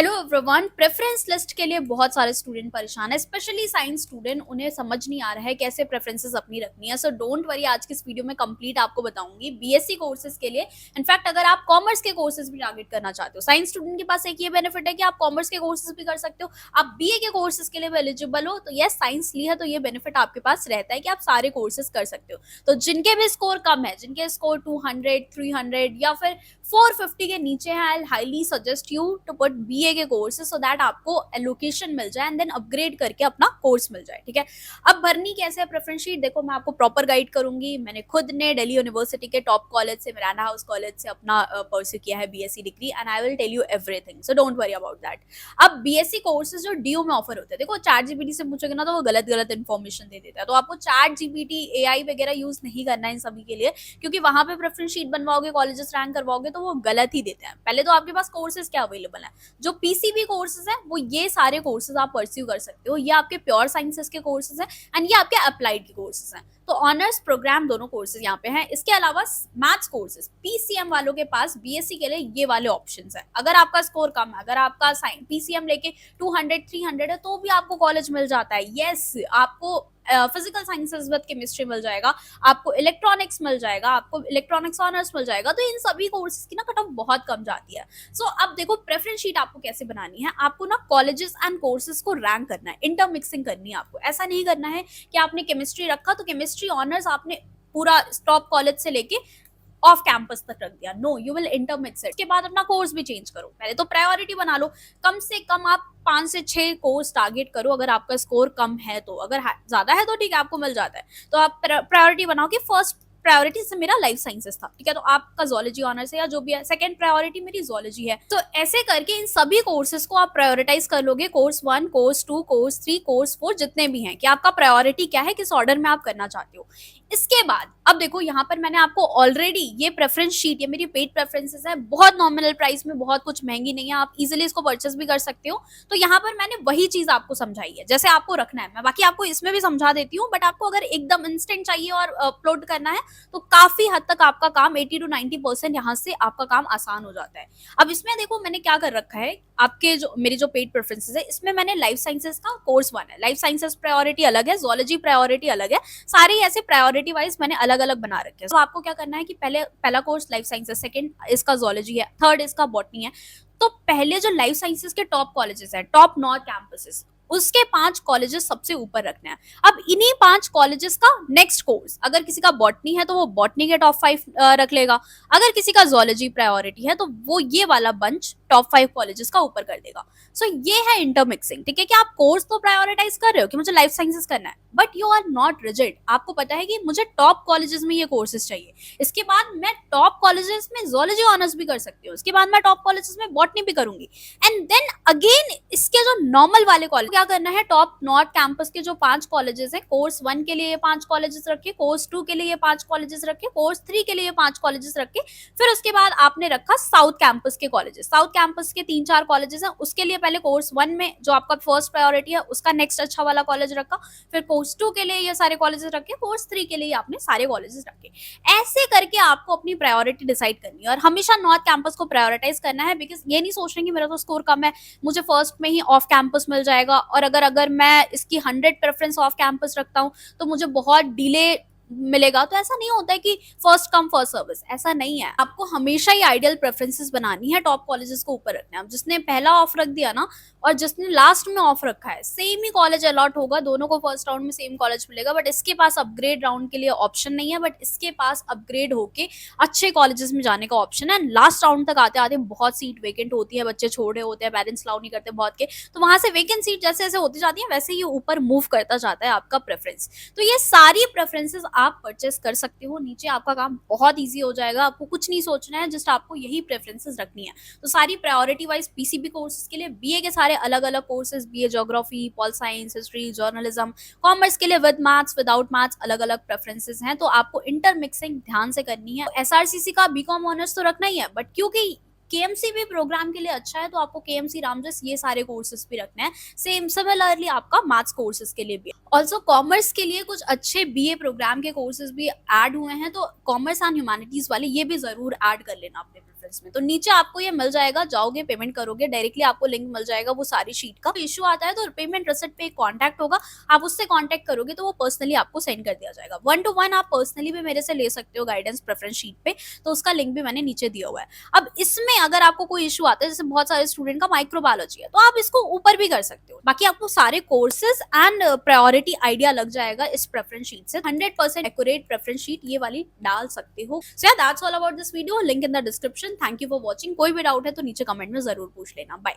Hello everyone. Preference list के लिए बहुत सारे स्टूडेंट परेशान है, स्पेशली साइंस स्टूडेंट। उन्हें समझ नहीं आ रहा है कैसे प्रेफरेंसेस अपनी रखनी है। सो डोंट वरी, आज की इस वीडियो में कंप्लीट आपको बताऊंगी बीएससी कोर्सेज के लिए। इनफैक्ट अगर आप कॉमर्स के कोर्सेज भी टारगेट करना चाहते हो, साइंस स्टूडेंट के पास एक ये बेनिफिट है कि आप कॉमर्स के कोर्सेज भी कर सकते हो, आप बीए के कोर्सेज के लिए भी एलिजिबल हो। तो यस, साइंस ली है तो ये बेनिफिट आपके पास रहता है कि आप सारे कोर्सेज कर सकते हो। तो जिनके भी स्कोर कम है, जिनके स्कोर 200, 300 या फिर 450 के नीचे है, I highly suggest you to put BA के कोर्सेज सो दैट आपको एलोकेशन मिल जाए एंड देन अपग्रेड करके अपना कोर्स मिल जाए। ठीक है, अब भरनी कैसे है प्रेफरेंस शीट, देखो मैं आपको प्रॉपर गाइड करूंगी। मैंने खुद ने दिल्ली यूनिवर्सिटी के टॉप कॉलेज से, मिरांडा हाउस कॉलेज से अपना परस्यू किया है BSc degree, and I will tell you everything, so don't worry about that. अब बीएससी कोर्सेज जो डीयू में ऑफर होते हैं, देखो चैट जीपीटी से पूछोगे ना तो वो गलत गलत इन्फॉर्मेशन दे देता है। तो आपको चैट जीपीटी, एआई वगैरह यूज नहीं करना है इन सभी के लिए, क्योंकि वहां पे प्रेफरेंस शीट बनवाओगे, कॉलेजेस रैंक करवाओगे तो वो गलत ही देते हैं। पहले तो आपके पास कोर्सेज क्या अवेलेबल है, जो पीसीबी कोर्सेज है वो ये सारे कोर्सेज आप परस्यू कर सकते हो। ये आपके प्योर साइंसेस के कोर्सेज हैं एंड ये आपके अप्लाइड के कोर्सेज हैं। तो ऑनर्स प्रोग्राम दोनों कोर्सेज यहाँ पे हैं। इसके अलावा मैथ्स कोर्सेज पीसीएम वालों के पास बीएससी के लिए ये वाले ऑप्शंस हैं। अगर आपका स्कोर कम है, अगर आपका पीसीएम लेके 200, 300 है, तो भी आपको कॉलेज मिल जाता है। यस, आपको फिजिकल साइंसेस विद केमिस्ट्री मिल जाएगा, आपको इलेक्ट्रॉनिक्स मिल जाएगा, आपको इलेक्ट्रॉनिक्स ऑनर्स मिल जाएगा। तो इन सभी कोर्सेज की ना कट ऑफ बहुत कम जाती है। सो अब देखो प्रेफरेंस शीट आपको कैसे बनानी है। आपको ना कॉलेजेस एंड कोर्सेज को रैंक करना है, इंटरमिक्सिंग करनी है। आपको ऐसा नहीं करना है कि आपने केमिस्ट्री रखा तो केमिस्ट्री ऑनर्स आपने पूरा टॉप कॉलेज से लेके ऑफ कैंपस तक रख दिया। No, you will intermix it. के बाद अपना कोर्स भी चेंज करो। पहले तो प्रायोरिटी बना लो, कम से कम आप 5 से 6 कोर्स टारगेट करो। अगर आपका स्कोर कम है तो, अगर ज्यादा है तो ठीक है, आपको मिल जाता है। तो आप प्रायोरिटी बनाओ कि फर्स्ट प्रायोरिटी से मेरा लाइफ साइंसेस था, ठीक है, तो आपका जोलॉजी ऑनर्स है या जो भी है। सेकंड प्रायोरिटी मेरी जोलॉजी है। तो ऐसे करके इन सभी कोर्सेज को आप प्रायोरिटाइज कर लोगे, कोर्स 1, कोर्स 2, कोर्स 3, कोर्स 4, जितने भी हैं, कि आपका प्रायोरिटी क्या है, किस ऑर्डर में आप करना चाहते हो। इसके बाद अब देखो यहाँ पर मैंने आपको ऑलरेडी ये प्रेफरेंस शीट, ये मेरी पेड प्रेफरेंसेस है, बहुत नॉमिनल प्राइस में, बहुत कुछ महंगी नहीं है, आप इजिली इसको परचेस भी कर सकते हो। तो यहाँ पर मैंने वही चीज आपको समझाई है जैसे आपको रखना है। मैं बाकी आपको इसमें भी समझा देती हूँ, बट आपको अगर एकदम इंस्टेंट चाहिए और अपलोड करना है तो काफी हद तक आपका काम 80 to 90% यहाँ से आपका काम आसान हो जाता है। अब इसमें देखो मैंने क्या कर रखा है, आपके जो मेरी जो पेड प्रेफरेंसेस है, इसमें मैंने लाइफ साइंसेस का कोर्स 1 है, लाइफ साइंसेस प्रायोरिटी अलग है, जोलॉजी प्रायोरिटी अलग है, सारे ऐसे प्रायोरिटी वाइज मैंने अलग अलग बना रखे हैं। तो आपको क्या करना है कि पहला कोर्स लाइफ साइंसेस, सेकंड इसका जोलॉजी है, थर्ड इसका बॉटनी है। तो पहले जो लाइफ साइंसेस के टॉप कॉलेजेस है, टॉप नॉर्थ कैंपसेस, उसके 5 कॉलेजेस सबसे ऊपर रखने हैं। अब इन्हीं 5 कॉलेजेस का नेक्स्ट कोर्स, अगर किसी का बॉटनी है तो वो बॉटनी के टॉप 5 रख लेगा, अगर किसी का जोलॉजी प्रायोरिटी है तो वो ये वाला बंच टॉप 5 कॉलेजेस का ऊपर कर देगा। सो ये है इंटरमिक्सिंग। ठीक है, कि आप कोर्स तो प्रायोरिटाइज कर रहे हो कि मुझे लाइफ साइंसेस करना है, but you are not rigid. आपको पता है कि मुझे टॉप कॉलेजेस में ये कोर्सेज चाहिए, इसके बाद मैं टॉप कॉलेजेस में जोलॉजी ऑनर्स भी कर सकती हूँ, इसके बाद मैं टॉप कॉलेजेस में बॉटनी भी करूंगी, एंड देन अगेन इसके जो नॉर्मल वाले कॉलेज क्या करना है, टॉप नॉर्थ कैंपस के जो 5 कॉलेजेस हैं, कोर्स 1 के लिए ये 5 कॉलेजेस रखे, कोर्स 2 के लिए ये 5 कॉलेजेस रखे, कोर्स 3 के लिए ये 5 कॉलेजेस रखे। फिर उसके बाद आपने रखा साउथ कैंपस के कॉलेजेस, साउथ कैंपस के 3-4 कॉलेजेस हैं, उसके लिए पहले कोर्स 1 में जो आपका फर्स्ट प्रायोरिटी है उसका नेक्स्ट अच्छा वाला कॉलेज रखा, फिर कोर्स 2 के लिए ये सारे कॉलेजेस रखे, कोर्स 3 के लिए आपने सारे कॉलेजेस रखे। ऐसे करके आपको अपनी प्रायोरिटी डिसाइड करनी है, और हमेशा नॉर्थ कैंपस को प्रायोरिटाइज करना है, बिकॉज ये नहीं सोचना कि मेरा तो स्कोर कम है, मुझे फर्स्ट में ही ऑफ कैंपस मिल जाएगा, और अगर मैं इसकी 100 प्रेफरेंस ऑफ कैंपस रखता हूँ तो मुझे बहुत डिले मिलेगा। तो ऐसा नहीं होता है कि फर्स्ट कम फर्स्ट सर्विस, ऐसा नहीं है। आपको हमेशा ही आइडियल प्रेफरेंसेस बनानी है, टॉप कॉलेजेस को ऊपर रखना है। जिसने पहला ऑफ रख दिया ना और जिसने लास्ट में ऑफ रखा है, सेम ही कॉलेज अलॉट होगा, दोनों को फर्स्ट राउंड में सेम कॉलेज मिलेगा, बट इसके पास अपग्रेड राउंड के लिए ऑप्शन नहीं है, बट इसके पास अपग्रेड होके अच्छे कॉलेजेस में जाने का ऑप्शन है। लास्ट राउंड तक आते आते बहुत सीट वेकेंट होती है, बच्चे छोड़ रहे होते हैं, पेरेंट्स अलाउ नहीं करते बहुत के, तो वहां से वेकेंट सीट जैसे जैसे होती जाती है वैसे ही ऊपर मूव करता जाता है आपका प्रेफरेंस। तो ये सारी प्रेफरेंसेस आप परचेस कर सकते हो, नीचे आपका काम बहुत इजी हो जाएगा, आपको कुछ नहीं सोचना है, जस्ट आपको यही प्रेफरेंसेस रखनी है। तो सारी प्रायोरिटी वाइज पीसीबी कोर्सेज के लिए, बीए के सारे अलग अलग courses, BA geography, pol science, history, journalism, commerce के लिए विद मैथ्स, विदाउट मैथ्स अलग अलग प्रेफरेंसेस हैं। तो आपको इंटरमिक्सिंग ध्यान से करनी है। एसआरसीसी का बीकॉम ऑनर्स तो रखना ही है, बट क्योंकि केएमसी भी प्रोग्राम के लिए अच्छा है तो आपको केएमसी रामजस ये सारे कोर्सेज भी रखने हैं। सेम सिमिलरली आपका मैथ्स कोर्सेज के लिए भी। ऑल्सो कॉमर्स के लिए कुछ अच्छे बीए प्रोग्राम के कोर्सेज भी ऐड हुए हैं, तो कॉमर्स एंड ह्यूमैनिटीज वाले ये भी जरूर ऐड कर लेना अपने प्रेफरेंस में। तो नीचे आपको ये मिल जाएगा, जाओगे पेमेंट करोगे, डायरेक्टली आपको लिंक मिल जाएगा वो सारी शीट का। इश्यू आता है तो पेमेंट रिसिप्ट पे कॉन्टैक्ट होगा, आप उससे कॉन्टैक्ट करोगे तो वो पर्सनली आपको सेंड कर दिया जाएगा। 1 to 1 आप पर्सनली भी मेरे से ले सकते हो गाइडेंस प्रेफरेंस शीट पे, तो उसका लिंक भी मैंने नीचे दिया हुआ है। अब इसमें अगर आपको कोई इश्यू आता है, जैसे बहुत सारे स्टूडेंट का माइक्रोबायोलॉजी है, तो आप इसको ऊपर भी कर सकते हो। बाकी आपको सारे कोर्सेज एंड प्रायोरिटी आइडिया लग जाएगा इस प्रेफरेंस शीट से। 100% एक्यूरेट प्रेफरेंस शीट ये वाली डाल सकते हो। सो या that's all about this video, link in the description. Thank you for watching. कोई भी डाउट है तो नीचे कमेंट में जरूर पूछ लेना। बाय।